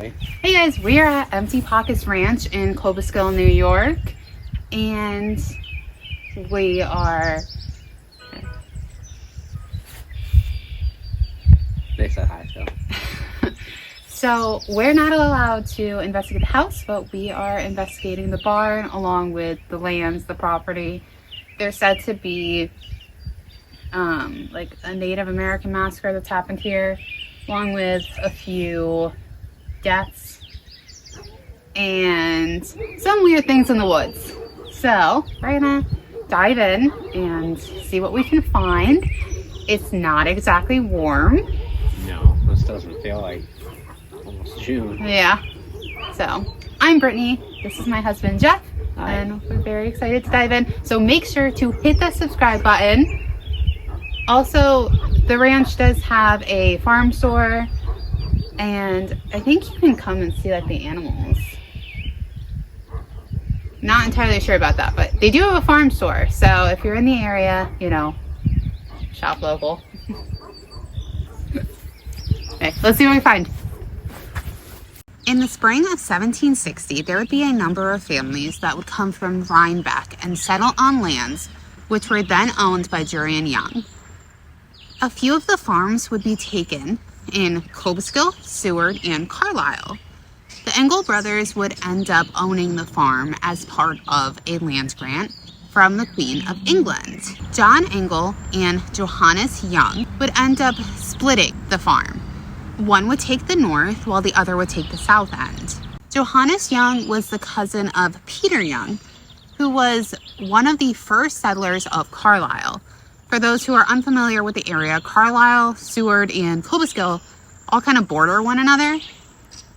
Hey guys, we are at Empty Pockets Ranch in Cobleskill, New York, and we are... They said hi, so. So we're not allowed to investigate the house, but we are investigating the barn along with the lands, the property. There's said to be like a Native American massacre that's happened here, along with a few deaths and some weird things in the woods. So we're gonna dive in and see what we can find. It's not exactly warm. No, this doesn't feel like almost June. Yeah. So I'm Brittany. This is my husband Jeff. Hi. And we're very excited to dive in. So make sure to hit the subscribe button. Also, the ranch does have a farm store, and I think you can come and see like the animals. Not entirely sure about that, but they do have a farm store. So if you're in the area, you know, shop local. Okay, let's see what we find. In the spring of 1760, there would be a number of families that would come from Rhinebeck and settle on lands which were then owned by Briere Young. A few of the farms would be taken in Cobleskill, Seward, and Carlisle. The Engel brothers would end up owning the farm as part of a land grant from the Queen of England. John Engel and Johannes Young would end up splitting the farm. One would take the north while the other would take the south end. Johannes Young was the cousin of Peter Young, who was one of the first settlers of Carlisle. For those who are unfamiliar with the area, Carlisle, Seward, and Cobleskill all kind of border one another.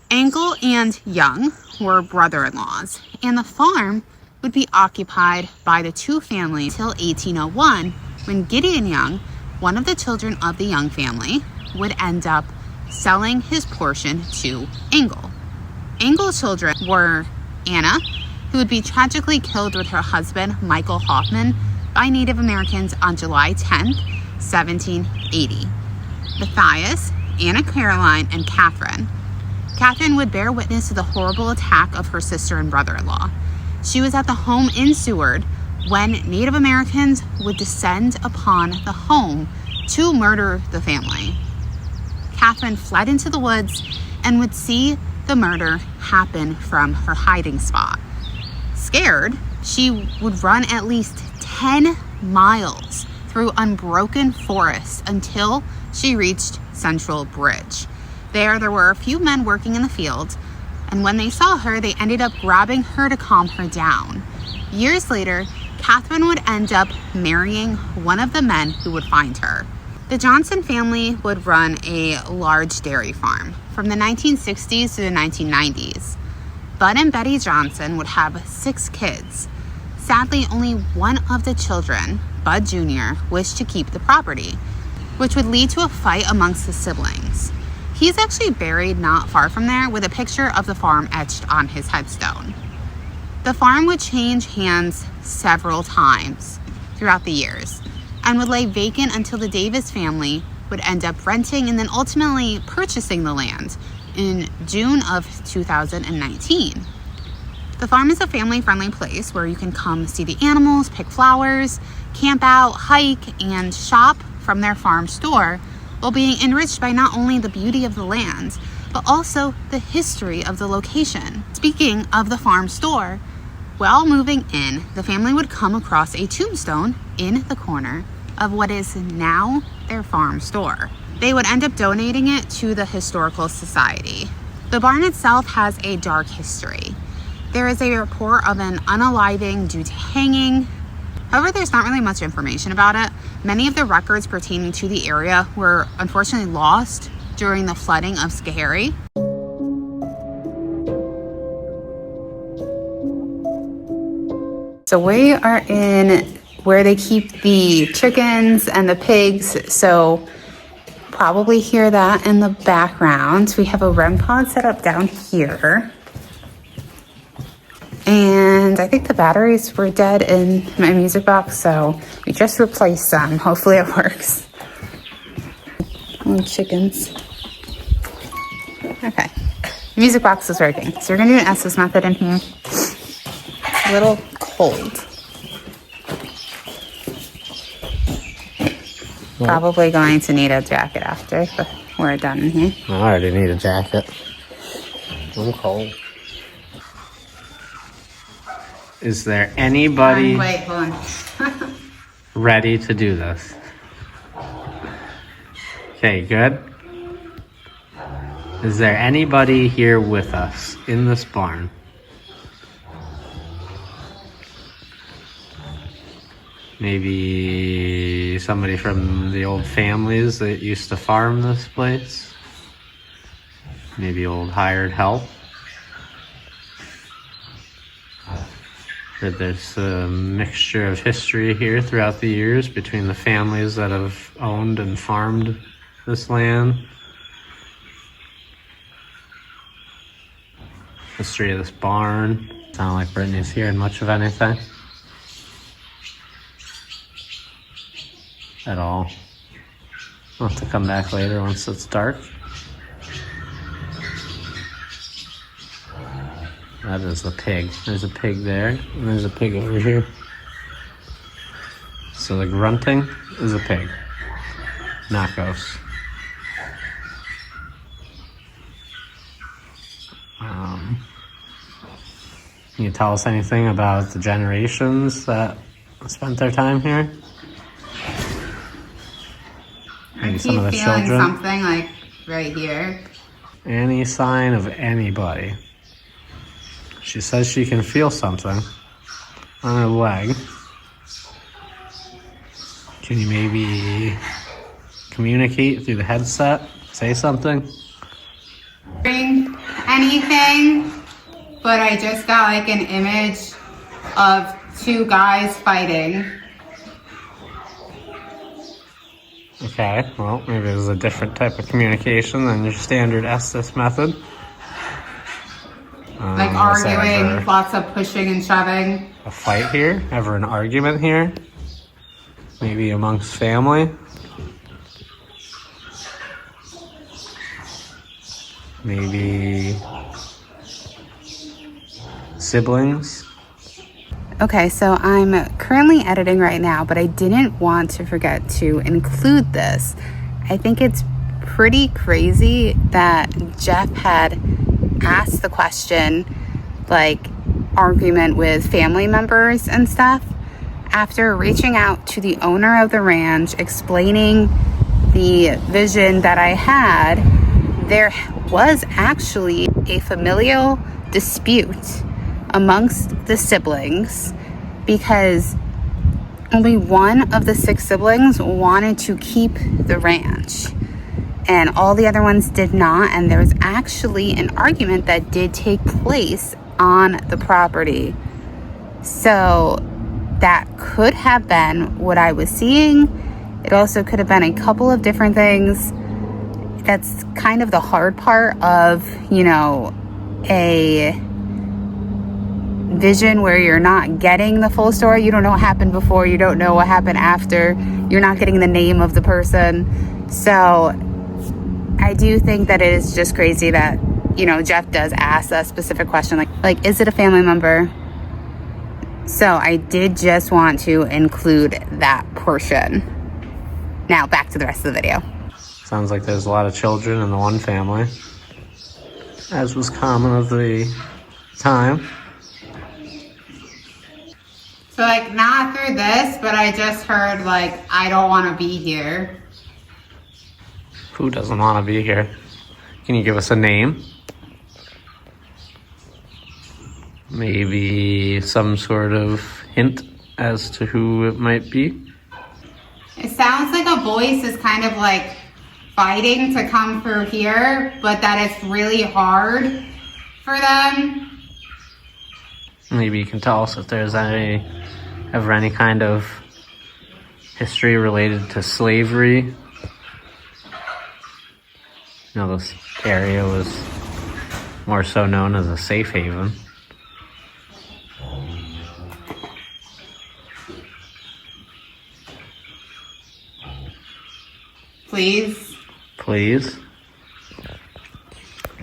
Engel and Young were brother-in-laws, and the farm would be occupied by the two families until 1801, when Gideon Young, one of the children of the Young family, would end up selling his portion to Engel. Engel's children were Anna, who would be tragically killed with her husband, Michael Hoffman, by Native Americans on July 10th, 1780. Matthias, Anna Caroline, and Catherine. Catherine would bear witness to the horrible attack of her sister and brother-in-law. She was at the home in Seward when Native Americans would descend upon the home to murder the family. Catherine fled into the woods and would see the murder happen from her hiding spot. Scared, she would run at least 10 miles through unbroken forest until she reached Central Bridge. There were a few men working in the field, and when they saw her, they ended up grabbing her to calm her down. Years later, Catherine would end up marrying one of the men who would find her. The Johnson family would run a large dairy farm from the 1960s to the 1990s. Bud and Betty Johnson would have 6 kids. Sadly, only one of the children, Bud Jr., wished to keep the property, which would lead to a fight amongst the siblings. He's actually buried not far from there with a picture of the farm etched on his headstone. The farm would change hands several times throughout the years and would lay vacant until the Davis family would end up renting and then ultimately purchasing the land in June of 2019. The farm is a family-friendly place where you can come see the animals, pick flowers, camp out, hike, and shop from their farm store, while being enriched by not only the beauty of the land, but also the history of the location. Speaking of the farm store, while moving in, the family would come across a tombstone in the corner of what is now their farm store. They would end up donating it to the Historical Society. The barn itself has a dark history. There is a report of an unaliving due to hanging. However, there's not really much information about it. Many of the records pertaining to the area were unfortunately lost during the flooding of Schoharie. So we are in where they keep the chickens and the pigs, so probably hear that in the background. We have a REM pod set up down here. And I think the batteries were dead in my music box, so we just replaced them. Hopefully it works. And chickens. Okay. The music box is working. So we're gonna do an Estes method in here. It's a little cold. Probably going to need a jacket after, but we're done in here. I already need a jacket. I'm cold. Is there anybody Wait, hold on. ready to do this? Okay, good. Is there anybody here with us in this barn? Maybe somebody from the old families that used to farm this place? Maybe old hired help? That there's a mixture of history here throughout the years between the families that have owned and farmed this land. History of this barn. Sound like Brittany's hearing much of anything at all. I'll have to come back later once it's dark. That is the pig. There's a pig there, and there's a pig over here. So the grunting is a pig, not ghosts. Can you tell us anything about the generations that spent their time here? Maybe some of the children? Something like right here. Any sign of anybody? She says she can feel something on her leg. Can you maybe communicate through the headset? Say something? Anything, but I just got like an image of two guys fighting. Okay, well, maybe there's a different type of communication than your standard Estes method. Like arguing, lots of pushing and shoving. A fight here? Ever an argument here? Maybe amongst family? Maybe siblings? Okay, so I'm currently editing right now, but I didn't want to forget to include this. I think it's pretty crazy that Jeff had asked the question, like argument with family members and stuff, after reaching out to the owner of the ranch, explaining the vision that I had. There was actually a familial dispute amongst the siblings because only one of the 6 siblings wanted to keep the ranch and all the other ones did not, and there was actually an argument that did take place on the property. So that could have been what I was seeing. It also could have been a couple of different things. That's kind of the hard part of, you know, a vision where you're not getting the full story. You don't know what happened before, you don't know what happened after, you're not getting the name of the person. So I do think that it is just crazy that, you know, Jeff does ask a specific question like is it a family member? So I did just want to include that portion. Now back to the rest of the video. Sounds like there's a lot of children in the one family, as was common of the time. So like not through this, but I just heard like, I don't want to be here. Who doesn't want to be here? Can you give us a name? Maybe some sort of hint as to who it might be? It sounds like a voice is kind of like fighting to come through here, but that it's really hard for them. Maybe you can tell us if there's any kind of history related to slavery. You know, this area was more so known as a safe haven. Please. Please.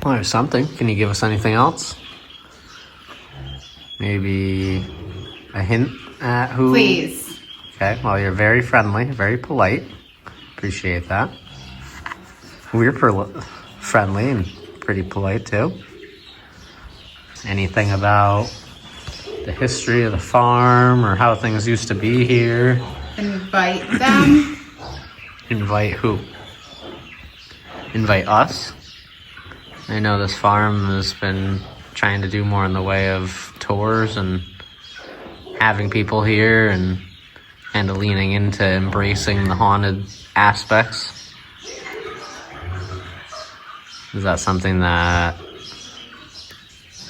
Well, there's something. Can you give us anything else? Maybe a hint at who? Please. Okay, well, you're very friendly, very polite. Appreciate that. We're friendly and pretty polite, too. Anything about the history of the farm or how things used to be here? Invite them. Invite who? Invite us? I know this farm has been trying to do more in the way of tours and having people here and leaning into embracing the haunted aspects. Is that something that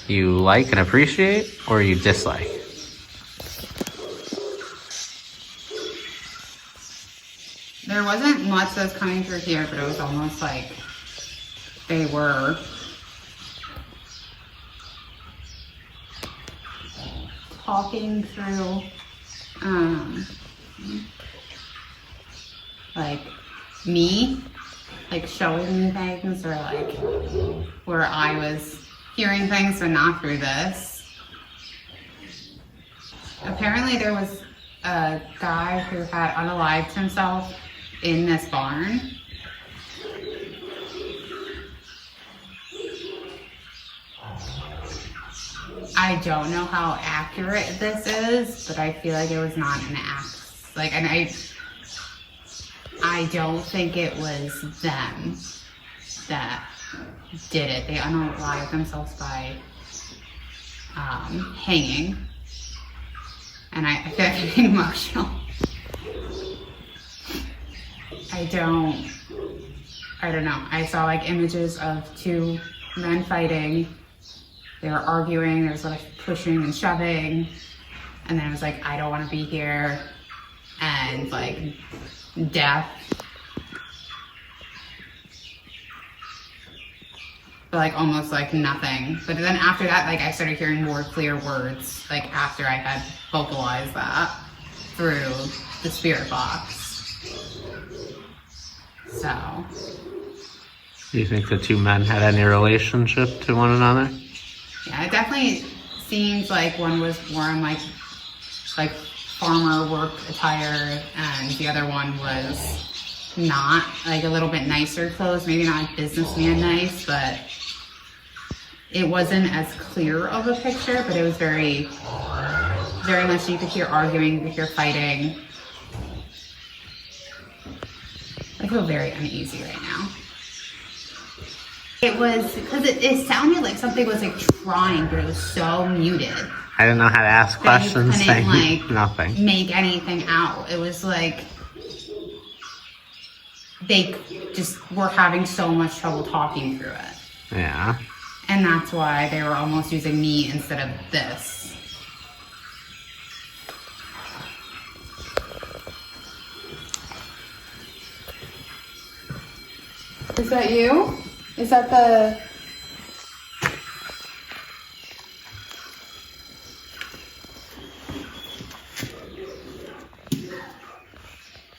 you like and appreciate, or you dislike? There wasn't much that was coming through here, but it was almost like they were talking through, like me, like showing me things, or like where I was hearing things, but not through this. Apparently there was a guy who had unalived himself in this barn. I don't know how accurate this is, but I feel like it was not an act. Like, and I don't think it was them that did it. They unalived themselves by hanging. And I feel like I'm getting emotional. I don't know. I saw like images of two men fighting. They were arguing. There was like pushing and shoving. And then it was like, I don't want to be here. And like death. But like almost like nothing. But then after that, like I started hearing more clear words. Like after I had vocalized that through the spirit box. So. Do you think the two men had any relationship to one another? Yeah, it definitely seems like one was wearing like farmer work attire, and the other one was not, like a little bit nicer clothes, maybe not like businessman nice, but it wasn't as clear of a picture, but it was very, very much, you could hear arguing, you could hear fighting. I feel very uneasy right now. It was, because it sounded like something was like trying, but it was so muted. I didn't know how to ask questions, saying like, nothing. Make anything out. It was like they just were having so much trouble talking through it. Yeah. And that's why they were almost using me instead of this. Is that you? Is that the...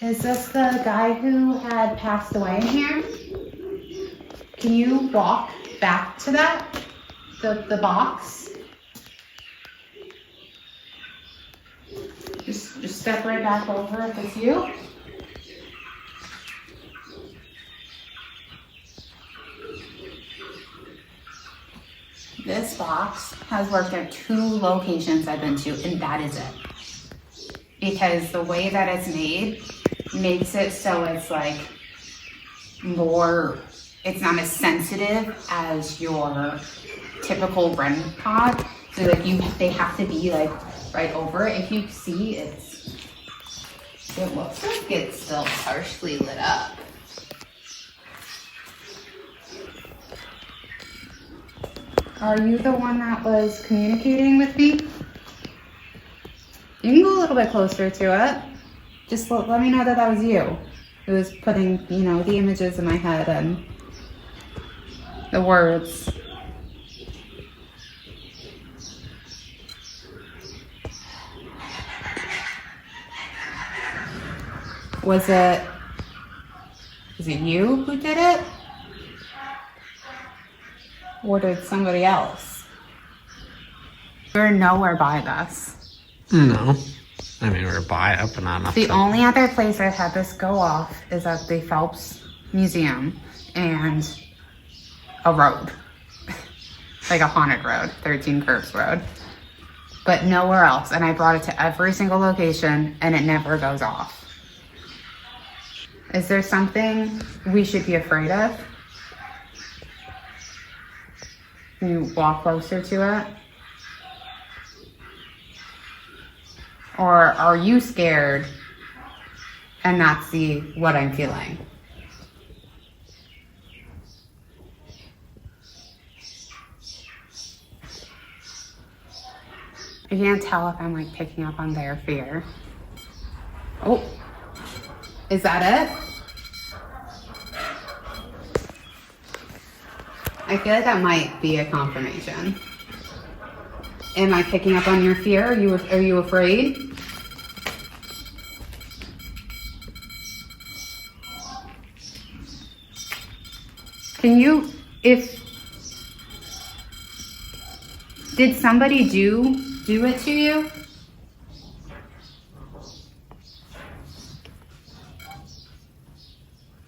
Is this the guy who had passed away in here? Can you walk back to that? The box? Just step right back over if it's you. This box has worked at 2 locations I've been to, and that is it. Because the way that it's made makes it so it's like more, it's not as sensitive as your typical REM pod. So like they have to be like right over it. If you see, it looks like it's still partially lit up. Are you the one that was communicating with me? You can go a little bit closer to it. Just let me know that that was you. It was putting, you know, the images in my head and the words. Was it you who did it? ordered somebody else. We're nowhere by this. No. I mean, we're by it, but not enough. The only other place I've had this go off is at the Phelps Museum and a road. Like a haunted road, 13 Curves Road. But nowhere else. And I brought it to every single location and it never goes off. Is there something we should be afraid of? Can you walk closer to it? Or are you scared and that's what I'm feeling? I can't tell if I'm like picking up on their fear. Oh, is that it? I feel like that might be a confirmation. Am I picking up on your fear? Are you afraid? Can you, did somebody do it to you?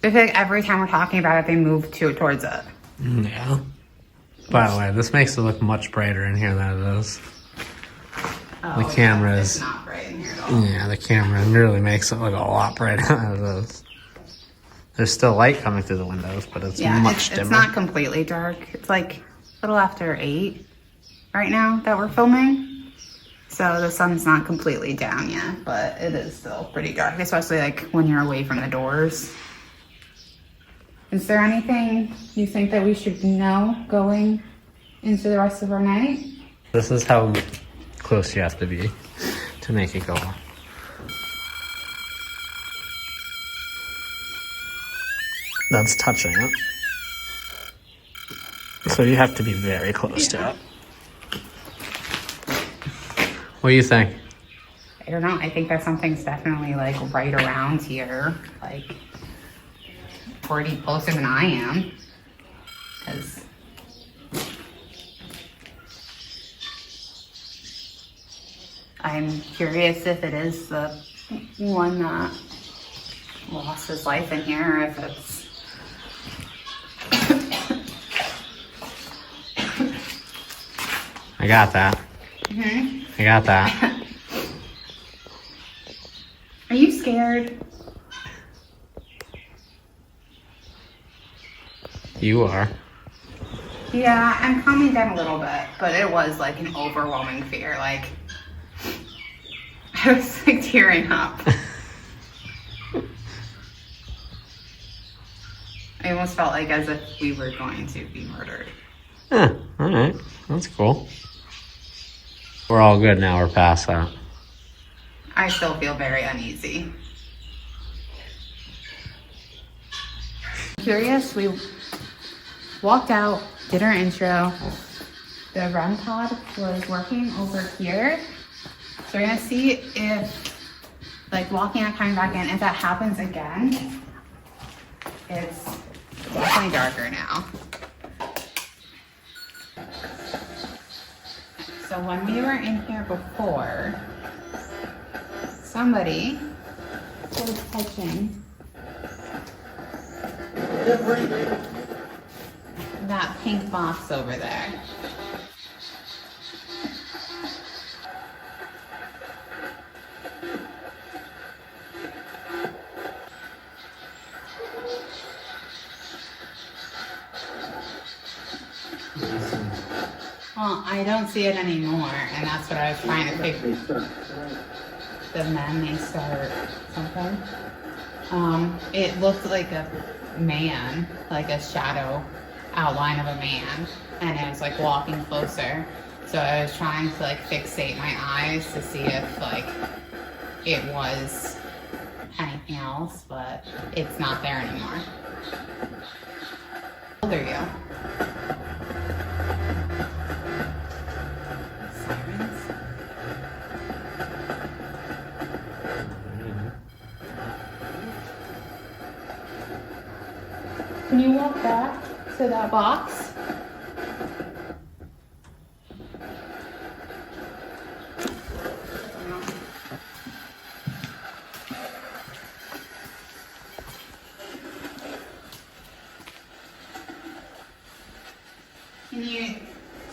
I feel like every time we're talking about it, they move towards it. Yeah. By the way, this makes it look much brighter in here than it is. Oh, the camera it's is not bright in here at all. Yeah, the camera really makes it look a lot brighter than it is. There's still light coming through the windows, but it's much dimmer. It's not completely dark. It's like a little after 8 right now that we're filming. So the sun's not completely down yet, but it is still pretty dark, especially like when you're away from the doors. Is there anything you think that we should know going into the rest of our night? This is how close you have to be to make it go on. That's touching it. So you have to be very close to it. What do you think? I don't know. I think that something's definitely like right around here, like pretty closer than I am. Because I'm curious if it is the one that lost his life in here, or if it's I got that. Mm-hmm. I got that. Are you scared? You are. Yeah, I'm calming down a little bit, but it was like an overwhelming fear. Like, I was like tearing up. I almost felt like as if we were going to be murdered. Yeah, alright. That's cool. We're all good now, we're past that. I still feel very uneasy. Curious, we walked out, did our intro. The REM pod was working over here. So we're gonna see if, like walking out, coming back in, if that happens again. It's definitely darker now. So when we were in here before, somebody was touching that pink box over there. Well, I don't see it anymore, and that's what I was trying to figure. The men, they start something. It looked like a man, like a shadow outline of a man, and it was like walking closer. So I was trying to like fixate my eyes to see if like it was anything else, but it's not there anymore. How old are you? Sirens? Can you walk back to that box?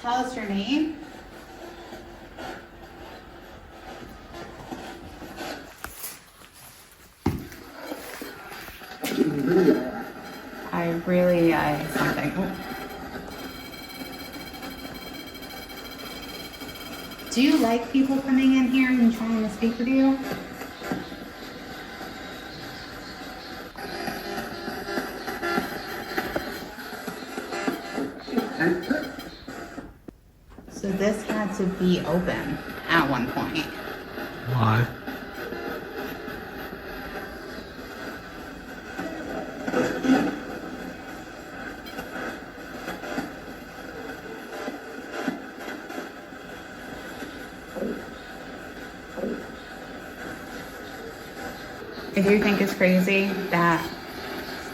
tell us your name? Something. Oh. Do you like people coming in here and trying to speak with you? So this had to be open at one point. Why? I do think it's crazy that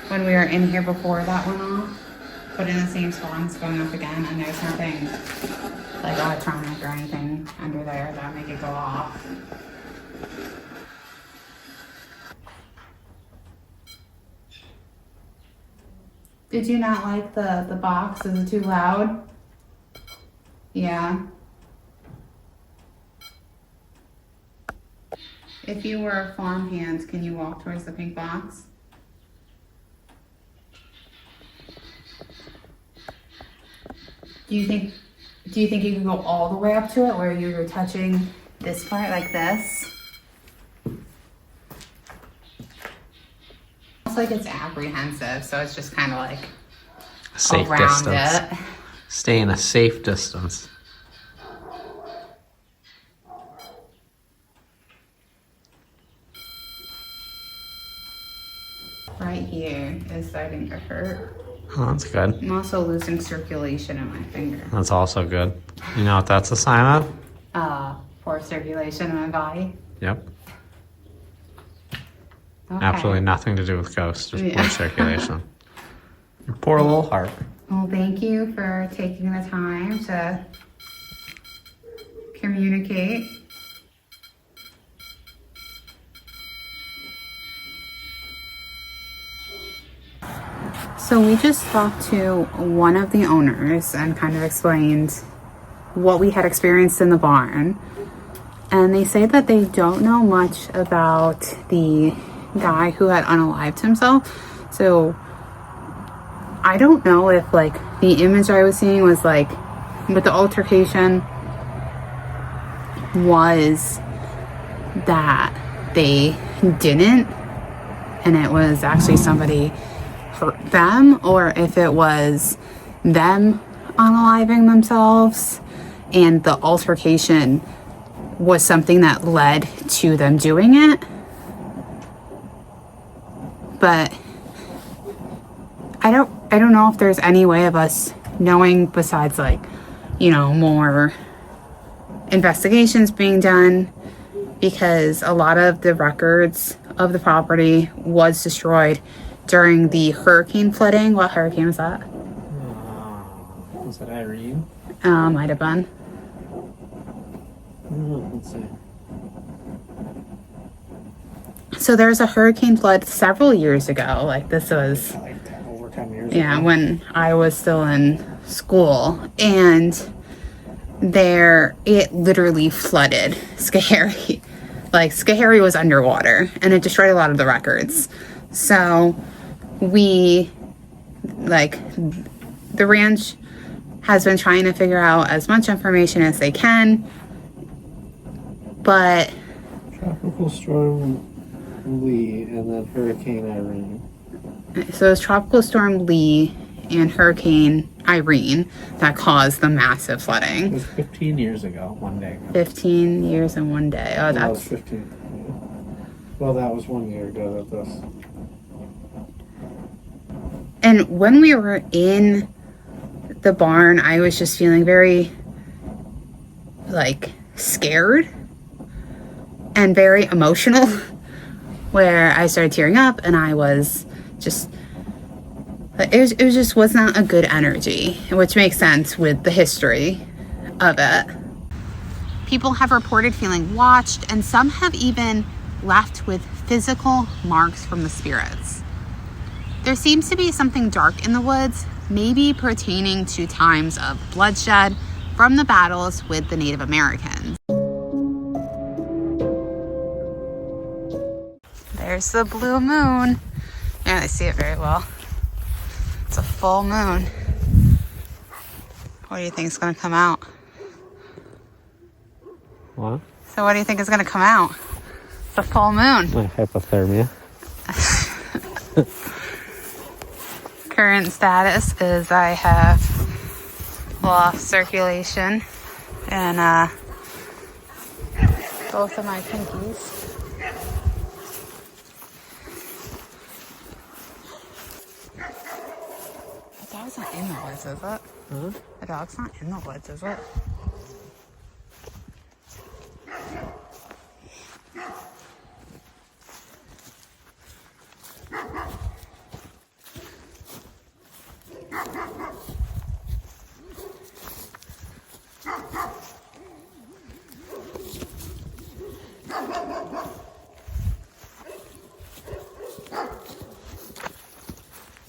when we were in here before that went off, but in the same spot it's going off again, and there's nothing like electronic or anything under there that make it go off. Did you not like the box? Is it too loud? Yeah. If you were a farmhand, can you walk towards the pink box? Do you think you can go all the way up to it where you were touching this part like this? It's like it's apprehensive, so it's just kind of like A safe around distance. it. Stay in a safe distance. Right here is starting to hurt. Oh, that's good. I'm also losing circulation in my finger. That's also good. You know what that's a sign of? Poor circulation in my body. Yep. Okay. Absolutely nothing to do with ghosts, just Yeah. poor circulation. Your poor little heart. Well, thank you for taking the time to communicate. So we just talked to one of the owners and kind of explained what we had experienced in the barn. And they say that they don't know much about the guy who had unalived himself. So I don't know if like the image I was seeing was like with the altercation was that they didn't and it was actually somebody hurt them, or if it was them unaliving themselves and the altercation was something that led to them doing it. But I don't know if there's any way of us knowing besides like, you know, more investigations being done, because a lot of the records of the property was destroyed during the hurricane flooding. What hurricane was that? Was it Irene? Might have been. Let's see. So there was a hurricane flood several years ago. Like this was Like over 10 years yeah, ago. when I was still in school, and it literally flooded Schoharie. Like Schoharie was underwater and it destroyed a lot of the records. So the ranch has been trying to figure out as much information as they can, but Tropical Storm Lee and then Hurricane Irene. so it's Tropical Storm Lee and Hurricane Irene that caused the massive It flooding. was 15 years ago, one day ago. 15 years and one day. Oh, That was that's 15. Yeah. Well, that was 1 year ago that this. And when we were in the barn, I was just feeling very like scared and very emotional, where I started tearing up and I was just, it was not a good energy, which makes sense with the history of it. People have reported feeling watched, and some have even left with physical marks from the spirits. There seems to be something dark in the woods, maybe pertaining to times of bloodshed, from the battles with the Native Americans. There's the blue moon. You can't really see it very well. It's a full moon. What do you think is going to come out? What? So what do you think is going to come out? It's a full moon. My hypothermia. Current status is I have lost circulation in both of my pinkies. The dog's not in the woods, is it? Huh? The dog's not in the woods, is it?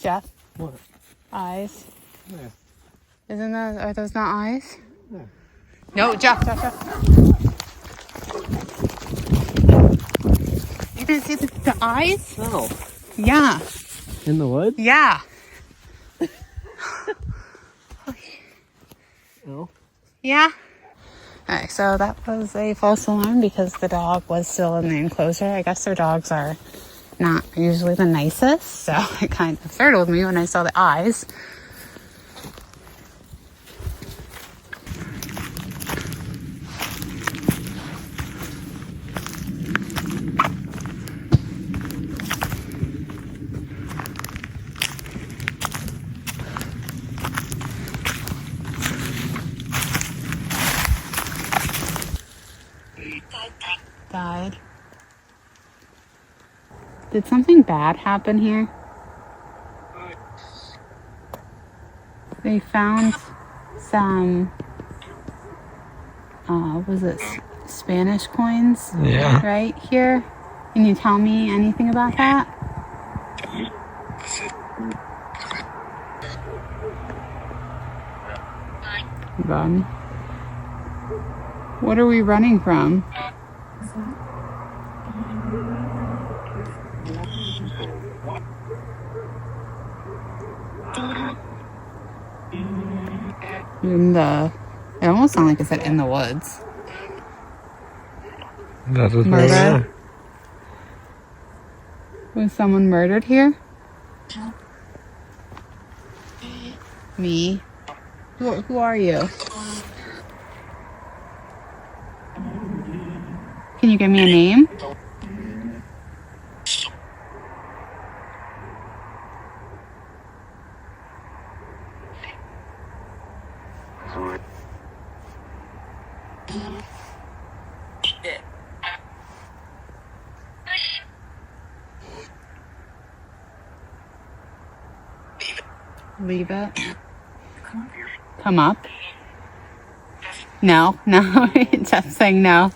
Jeff? What? Eyes? Yeah. Are those not eyes? Yeah. No, Jeff. You didn't see the eyes? No. Yeah. In the woods? Yeah. No. Yeah. Alright, so that was a false alarm because the dog was still in the enclosure. I guess their dogs are not usually the nicest, so it kind of startled me when I saw the eyes. Died. Did something bad happen here? They found some, was it Spanish coins? Yeah. Right here. Can you tell me anything about that? Run. What are we running from? It almost sounded like it said in the woods. That is Murder? Was someone murdered here? Me? Who are you? Can you give me a name? Leave it. Come up. No. Just saying no.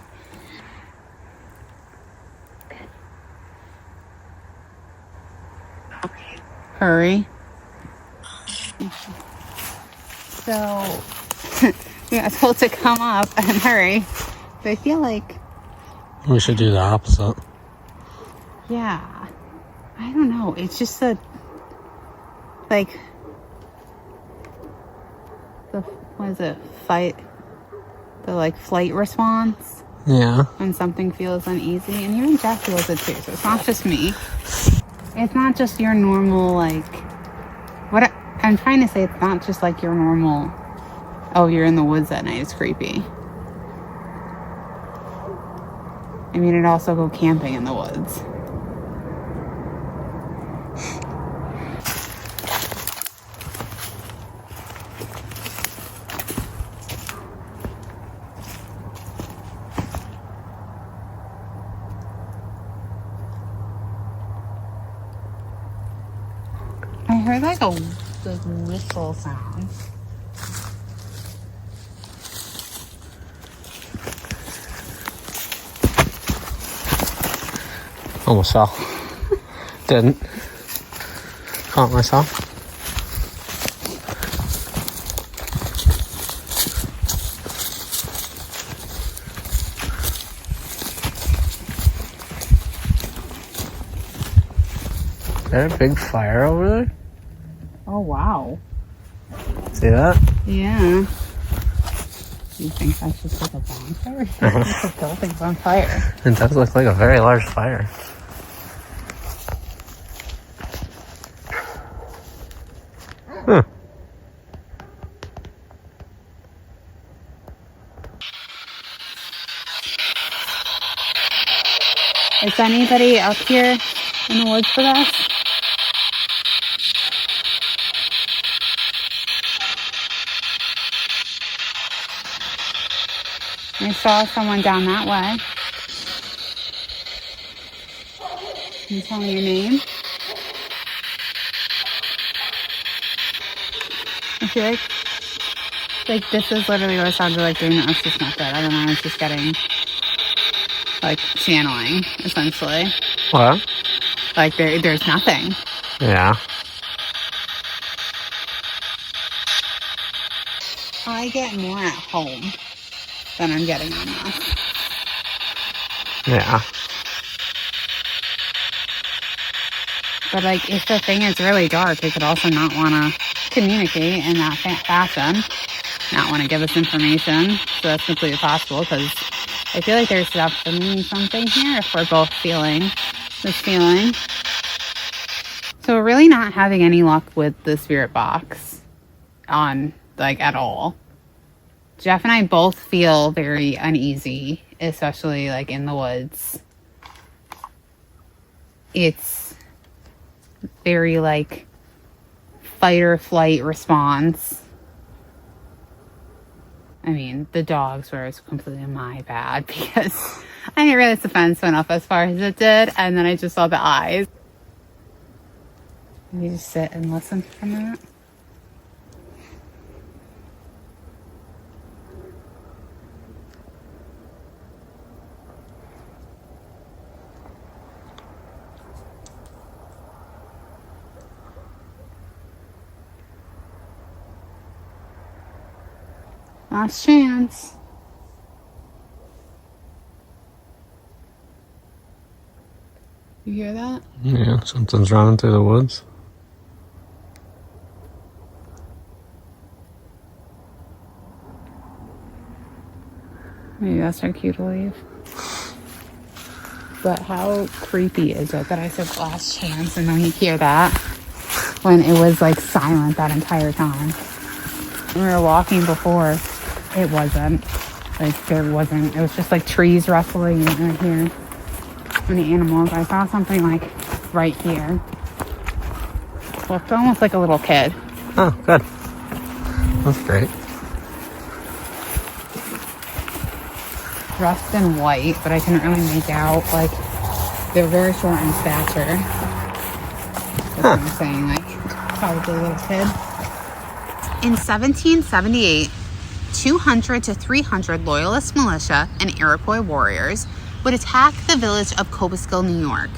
Hurry. So, we got told to come up and hurry. But I feel like, We should do the opposite. yeah, I don't know. It's just the what is it? The flight response Yeah. when something feels uneasy. And even Jeff feels it too. So it's not just me. It's not just your normal, what I'm trying to say, it's not just like your normal, oh, you're in the woods at night, it's creepy. I mean, I'd also go camping in the woods. I heard like a whistle sound. Almost fell. Didn't. Caught myself. there a big fire over there? Oh, wow. See that? Yeah. Do you think that's just like a bonfire? Or do you think the building's on fire? It does look like a very large fire. Huh. Is anybody up here in the woods with us? I saw someone down that way. Can you tell me your name? I feel like this is literally what it sounded like doing the Oscar method. I don't know, it's just getting like channeling, essentially. What? Like there's nothing. Yeah. I get more at home than I'm getting on this. Yeah. But like, if the thing is really dark, they could also not want to communicate in that fashion, not want to give us information. So that's completely possible, because I feel like there's definitely something here if we're both feeling this feeling. So we're really not having any luck with the spirit box on, like, at all. Jeff and I both feel very uneasy, especially like in the woods. It's very like fight or flight response. I mean, the dogs were completely my bad because I didn't realize the fence went up as far as it did, and then I just saw the eyes. You just sit and listen for a minute. Last chance. You hear that? Yeah, something's running through the woods. Maybe that's our cue to leave. But how creepy is it that I said last chance and then you hear that when it was like silent that entire time? We were walking before, it wasn't. Like there wasn't. It was just like trees rustling right here. And the animals. I saw something like right here. Looked almost like a little kid. Oh, good. That's great. Dressed in white, but I couldn't really make out. Like, they're very short in stature. That's what I'm saying. Like, probably a little kid. In 1778, 200 to 300 Loyalist militia and Iroquois warriors would attack the village of Cobuskill, New York.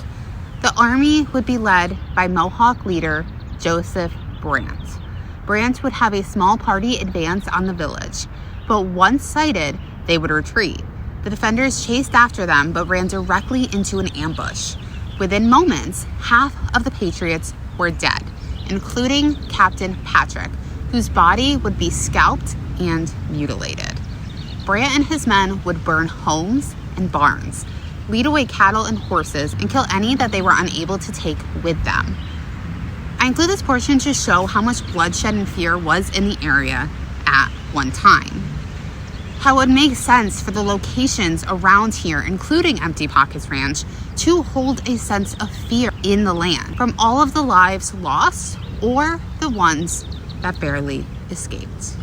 The army would be led by Mohawk leader Joseph Brant. Brant would have a small party advance on the village, but once sighted, they would retreat. The defenders chased after them, but ran directly into an ambush. Within moments, half of the Patriots were dead, including Captain Patrick, whose body would be scalped and mutilated. Brant and his men would burn homes and barns, lead away cattle and horses, and kill any that they were unable to take with them. I include this portion to show how much bloodshed and fear was in the area at one time. How it would make sense for the locations around here, including Empty Pockets Ranch, to hold a sense of fear in the land from all of the lives lost or the ones that barely escaped.